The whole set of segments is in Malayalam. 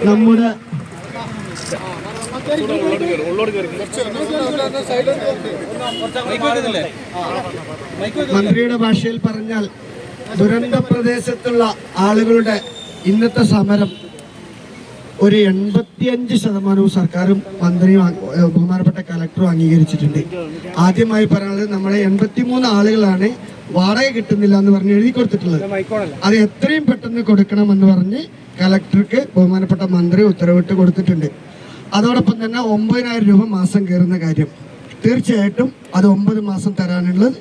നമ്മുടെ മന്ത്രിയുടെ ഭാഷയിൽ പറഞ്ഞാൽ ദുരന്ത പ്രദേശത്തുള്ള ആളുകളുടെ ഇന്നത്തെ സമരം ഒരു 85% സർക്കാരും മന്ത്രിയും ബഹുമാനപ്പെട്ട കലക്ടറും അംഗീകരിച്ചിട്ടുണ്ട്. ആദ്യമായി പറയാനുള്ളത് നമ്മളെ 83 ആളുകളാണ് വാടക കിട്ടുന്നില്ല എന്ന് പറഞ്ഞ് എഴുതി കൊടുത്തിട്ടുള്ളത്. അത് എത്രയും പെട്ടെന്ന് കൊടുക്കണമെന്ന് പറഞ്ഞ് കലക്ടർക്ക് ബഹുമാനപ്പെട്ട മന്ത്രി ഉത്തരവിട്ട് കൊടുത്തിട്ടുണ്ട്. അതോടൊപ്പം തന്നെ 9,000 രൂപ മാസം കയറുന്ന കാര്യം തീർച്ചയായിട്ടും അത് 9 മാസം തരാനുള്ളത്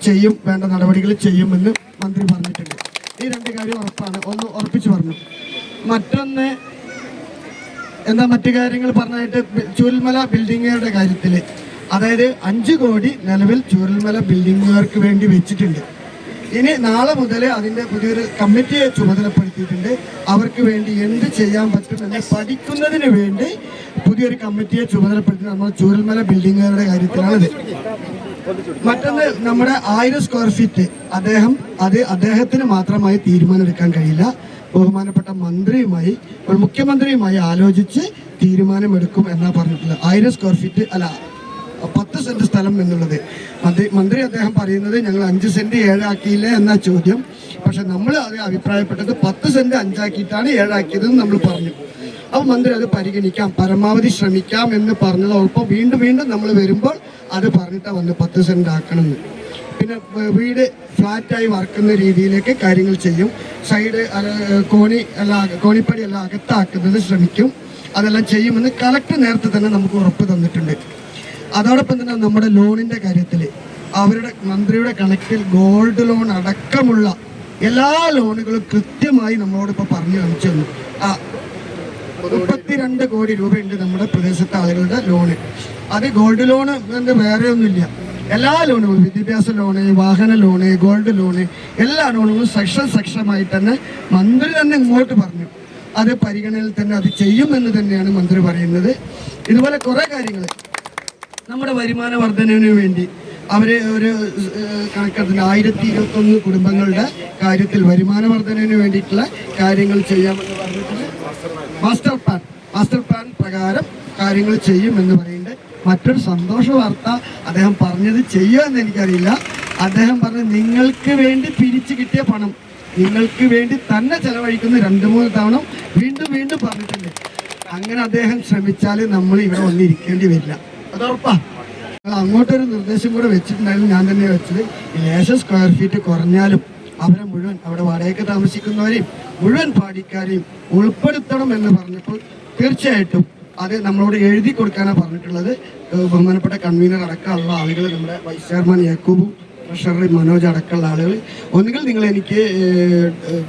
ചെയ്യും, വേണ്ട നടപടികൾ ചെയ്യുമെന്ന് മന്ത്രി പറഞ്ഞിട്ടുണ്ട്. ഈ 2 കാര്യം ഉറപ്പാണ്, ഒന്ന് ഉറപ്പിച്ചു പറഞ്ഞു. മറ്റൊന്ന് മറ്റു കാര്യങ്ങൾ പറഞ്ഞായിട്ട് ചൂരൽമല ബിൽഡിങ്ങുകളുടെ കാര്യത്തിൽ, അതായത് 5 കോടി നിലവിൽ ചൂരൽമല ബിൽഡിങ്ങുകാർക്ക് വേണ്ടി വെച്ചിട്ടുണ്ട്. ഇനി നാളെ മുതൽ അതിൻ്റെ പുതിയൊരു കമ്മിറ്റിയെ ചുമതലപ്പെടുത്തിയിട്ടുണ്ട്. അവർക്ക് വേണ്ടി എന്ത് ചെയ്യാൻ പറ്റുമെന്ന് പഠിക്കുന്നതിന് വേണ്ടി പുതിയൊരു കമ്മിറ്റിയെ ചുമതലപ്പെടുത്തി നമ്മൾ ചൂരൽമല ബിൽഡിങ്ങുകളുടെ കാര്യത്തിലാണത്. മറ്റൊന്ന് നമ്മുടെ 1000 സ്ക്വയർ ഫീറ്റ് അദ്ദേഹത്തിന് മാത്രമായി തീരുമാനമെടുക്കാൻ കഴിയില്ല. ബഹുമാനപ്പെട്ട മന്ത്രിയുമായി മുഖ്യമന്ത്രിയുമായി ആലോചിച്ച് തീരുമാനമെടുക്കും എന്നാ പറഞ്ഞിട്ടുള്ളത്. 1000 സ്ക്വയർ ഫീറ്റ് അല്ല 10 സെന്റ് സ്ഥലം എന്നുള്ളത് മന്ത്രി അദ്ദേഹം പറയുന്നത് ഞങ്ങൾ 5 സെന്റ് 7 ആക്കിയില്ലേ എന്ന ചോദ്യം. പക്ഷെ നമ്മൾ അത് അഭിപ്രായപ്പെട്ടത് 10 സെന്റ് 5 ആക്കിയിട്ടാണ് 7 ആക്കിയതെന്ന് നമ്മൾ പറഞ്ഞു. അപ്പോൾ മന്ത്രി അത് പരിഗണിക്കാം, പരമാവധി ശ്രമിക്കാം എന്ന് പറഞ്ഞതോടൊപ്പം വീണ്ടും നമ്മൾ വരുമ്പോൾ അത് പറഞ്ഞിട്ടാണ് വന്ന് 10 സെന്റ് ആക്കണമെന്ന്. പിന്നെ വീട് ഫ്ലാറ്റായി വറക്കുന്ന രീതിയിലേക്ക് കാര്യങ്ങൾ ചെയ്യും. സൈഡ് കോണിപ്പടി എല്ലാം അകത്താക്കുന്നത് ശ്രമിക്കും. അതെല്ലാം ചെയ്യുമെന്ന് കലക്ടർ നേരത്തെ തന്നെ നമുക്ക് ഉറപ്പ് തന്നിട്ടുണ്ട്. അതോടൊപ്പം തന്നെ നമ്മുടെ ലോണിൻ്റെ കാര്യത്തിൽ മന്ത്രിയുടെ കണക്കിൽ ഗോൾഡ് ലോൺ അടക്കമുള്ള എല്ലാ ലോണുകളും കൃത്യമായി നമ്മളോടിപ്പോൾ പറഞ്ഞു കാണിച്ചു തന്നു. 32 കോടി രൂപയുണ്ട് നമ്മുടെ പ്രദേശത്തെ ആളുകളുടെ ലോണ്. അത് ഗോൾഡ് ലോണ് വേറെ ഒന്നുമില്ല, എല്ലാ ലോണുകളും വിദ്യാഭ്യാസ ലോണ്, വാഹന ലോണ്, ഗോൾഡ് ലോണ്, എല്ലാ ലോണുകളും സെക്ഷനായി തന്നെ മന്ത്രി തന്നെ ഇങ്ങോട്ട് പറഞ്ഞു. അത് പരിഗണനയിൽ തന്നെ അത് ചെയ്യുമെന്ന് തന്നെയാണ് മന്ത്രി പറയുന്നത്. ഇതുപോലെ കുറേ കാര്യങ്ങൾ നമ്മുടെ വരുമാന വർധനവിന് വേണ്ടി ഒരു കണക്കെടുത്തിന് 1021 കുടുംബങ്ങളുടെ കാര്യത്തിൽ വരുമാന വർധനവിന് വേണ്ടിയിട്ടുള്ള കാര്യങ്ങൾ ചെയ്യാമെന്ന് പറഞ്ഞിട്ടുണ്ട്. മാസ്റ്റർ പ്ലാൻ പ്രകാരം കാര്യങ്ങൾ ചെയ്യുമെന്ന് പറയുന്നുണ്ട്. മറ്റൊരു സന്തോഷ വാർത്ത അദ്ദേഹം പറഞ്ഞത് ചെയ്യുമെന്ന് എനിക്കറിയില്ല. അദ്ദേഹം പറഞ്ഞത് നിങ്ങൾക്ക് വേണ്ടി പിരിച്ചു കിട്ടിയ പണം നിങ്ങൾക്ക് വേണ്ടി തന്നെ ചെലവഴിക്കുന്ന 2-3 തവണ വീണ്ടും പറഞ്ഞിട്ടുണ്ട്. അങ്ങനെ അദ്ദേഹം ശ്രമിച്ചാൽ നമ്മൾ ഇവിടെ വന്നിരിക്കേണ്ടി വരില്ല, അതുറപ്പാ. അങ്ങോട്ടൊരു നിർദ്ദേശം കൂടെ വെച്ചിട്ടുണ്ടായിരുന്നു, ഞാൻ തന്നെ വെച്ചത്. ലേശം സ്ക്വയർ ഫീറ്റ് കുറഞ്ഞാലും അവരെ മുഴുവൻ അവിടെ വാടകയ്ക്ക് താമസിക്കുന്നവരെയും മുഴുവൻ പാടിക്കാരെയും ഉൾപ്പെടുത്തണം എന്ന് പറഞ്ഞപ്പോൾ തീർച്ചയായിട്ടും അത് നമ്മളോട് എഴുതി കൊടുക്കാനാണ് പറഞ്ഞിട്ടുള്ളത്. ബഹുമാനപ്പെട്ട കൺവീനർ അടക്കമുള്ള ആളുകൾ, നമ്മുടെ വൈസ് ചെയർമാൻ യാക്കൂബും ട്രഷററി മനോജ് അടക്കമുള്ള ആളുകൾ, ഒന്നുകിൽ നിങ്ങൾ എനിക്ക്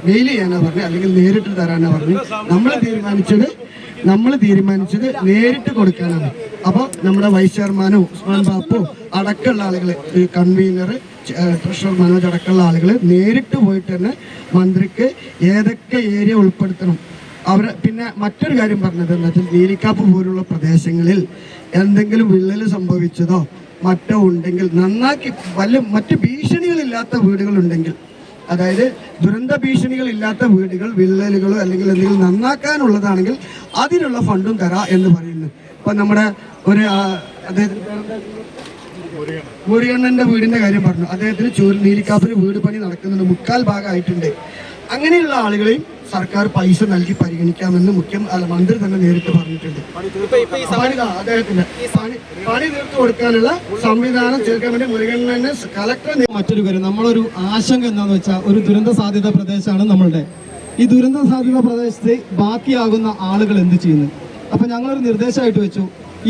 മെയിൽ ചെയ്യാനാണ് പറഞ്ഞത്, അല്ലെങ്കിൽ നേരിട്ട് തരാനാണ് പറഞ്ഞത്. നമ്മൾ തീരുമാനിച്ചത് നേരിട്ട് കൊടുക്കാനാണ്. അപ്പോൾ നമ്മുടെ വൈസ് ചെയർമാനോ ഉസ്മാൻ ബാപ്പു അടക്കമുള്ള ആളുകൾ, കൺവീനർ ട്രഷറർ മനോജ് അടക്കമുള്ള ആളുകൾ നേരിട്ട് പോയിട്ട് തന്നെ മന്ത്രിക്ക് ഏതൊക്കെ ഏരിയ ഉൾപ്പെടുത്തണം പിന്നെ മറ്റൊരു കാര്യം പറഞ്ഞത് എന്താ വെച്ചാൽ, നീലിക്കാപ്പ് പോലുള്ള പ്രദേശങ്ങളിൽ എന്തെങ്കിലും വിള്ളൽ സംഭവിച്ചതോ മറ്റോ ഉണ്ടെങ്കിൽ നന്നാക്കി മറ്റ് ഭീഷണികളില്ലാത്ത വീടുകളുണ്ടെങ്കിൽ, അതായത് ദുരന്ത ഭീഷണികളില്ലാത്ത വീടുകൾ, വിള്ളലുകളോ അല്ലെങ്കിൽ എന്തെങ്കിലും നന്നാക്കാനുള്ളതാണെങ്കിൽ അതിനുള്ള ഫണ്ടും തരാം എന്ന് പറയുന്നു. ഇപ്പം നമ്മുടെ അദ്ദേഹത്തിന് മുരുകണ്ണൻ്റെ വീടിൻ്റെ കാര്യം പറഞ്ഞു. അദ്ദേഹത്തിന് നീലിക്കാപ്പിൽ വീട് പണി നടക്കുന്നുണ്ട്, 3/4 ഭാഗമായിട്ടുണ്ട്. അങ്ങനെയുള്ള ആളുകളെയും സർക്കാർ പൈസ നൽകി പരിഗണിക്കാമെന്ന് മന്ത്രി തന്നെ നേരിട്ട് പറഞ്ഞിട്ടുണ്ട്. അദ്ദേഹത്തിന് പണി തീർത്തു കൊടുക്കാനുള്ള സംവിധാനം ചേർക്കാൻ വേണ്ടി മുരുകണ്ണനെ കലക്ടർ. മറ്റൊരു കാര്യം, നമ്മളൊരു ആശങ്ക എന്താണെന്ന് വെച്ചാൽ, ഒരു ദുരന്ത സാധ്യത പ്രദേശമാണ് നമ്മളുടെ. ഈ ദുരന്ത സാധ്യത പ്രദേശത്ത് ബാക്കിയാകുന്ന ആളുകൾ എന്ത് ചെയ്യുന്നു? അപ്പം ഞങ്ങളൊരു നിർദ്ദേശമായിട്ട് വെച്ചു,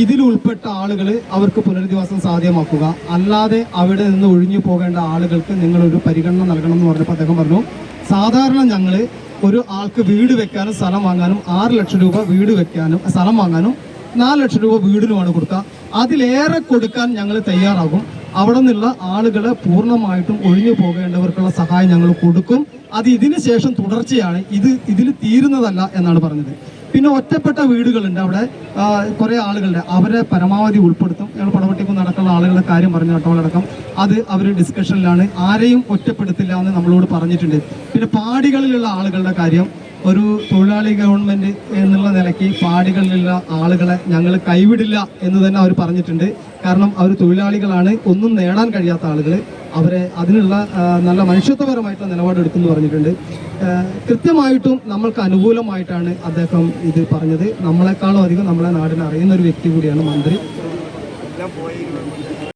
ഇതിൽ ഉൾപ്പെട്ട ആളുകൾ അവർക്ക് പുനരധിവാസം സാധ്യമാക്കുക, അല്ലാതെ അവിടെ നിന്ന് ഒഴിഞ്ഞു പോകേണ്ട ആളുകൾക്ക് നിങ്ങളൊരു പരിഗണന നൽകണം എന്ന് പറഞ്ഞപ്പോൾ അദ്ദേഹം പറഞ്ഞു, സാധാരണ ഞങ്ങൾ ഒരു ആൾക്ക് വീട് വെക്കാനും സ്ഥലം വാങ്ങാനും 6 ലക്ഷം രൂപ വീട് വെക്കാനും സ്ഥലം വാങ്ങാനും 4 ലക്ഷം രൂപ വീടിനുമാണ് കൊടുക്കുക. അതിലേറെ കൊടുക്കാൻ ഞങ്ങൾ തയ്യാറാകും. അവിടെ നിന്നുള്ള ആളുകളെ പൂർണ്ണമായിട്ടും ഒഴിഞ്ഞു പോകേണ്ടവർക്കുള്ള സഹായം ഞങ്ങൾ കൊടുക്കും. അത് ഇതിന് ശേഷം തുടർച്ചയാണ്, ഇതിൽ തീരുന്നതല്ല എന്നാണ് പറഞ്ഞത്. പിന്നെ ഒറ്റപ്പെട്ട വീടുകളുണ്ട്, അവിടെ കുറേ ആളുകളുടെ, അവരെ പരമാവധി ഉൾപ്പെടുത്തും. ഞങ്ങൾ പടവട്ടിക്കും നടക്കുന്ന ആളുകളുടെ കാര്യം പറഞ്ഞു കേട്ടവളടക്കം, അത് അവർ ഡിസ്കഷനിലാണ്. ആരെയും ഒറ്റപ്പെടുത്തില്ല എന്ന് നമ്മളോട് പറഞ്ഞിട്ടുണ്ട്. പിന്നെ പാടികളിലുള്ള ആളുകളുടെ കാര്യം, ഒരു തൊഴിലാളി ഗവൺമെന്റ് എന്നുള്ള നിലയ്ക്ക് പാടികളിലുള്ള ആളുകളെ ഞങ്ങൾ കൈവിടില്ല എന്ന് തന്നെ അവർ പറഞ്ഞിട്ടുണ്ട്. കാരണം അവർ തൊഴിലാളികളാണ്, ഒന്നും നേടാൻ കഴിയാത്ത ആളുകൾ, അവരെ അതിനുള്ള നല്ല മനുഷ്യത്വപരമായിട്ടുള്ള നിലപാടെടുക്കുമെന്ന് പറഞ്ഞിട്ടുണ്ട്. കൃത്യമായിട്ടും നമ്മൾക്ക് അനുകൂലമായിട്ടാണ് അദ്ദേഹം ഇത് പറഞ്ഞത്. നമ്മളെക്കാളും അധികം നമ്മളെ നാടിനെ അറിയുന്ന ഒരു വ്യക്തി കൂടിയാണ് മന്ത്രി.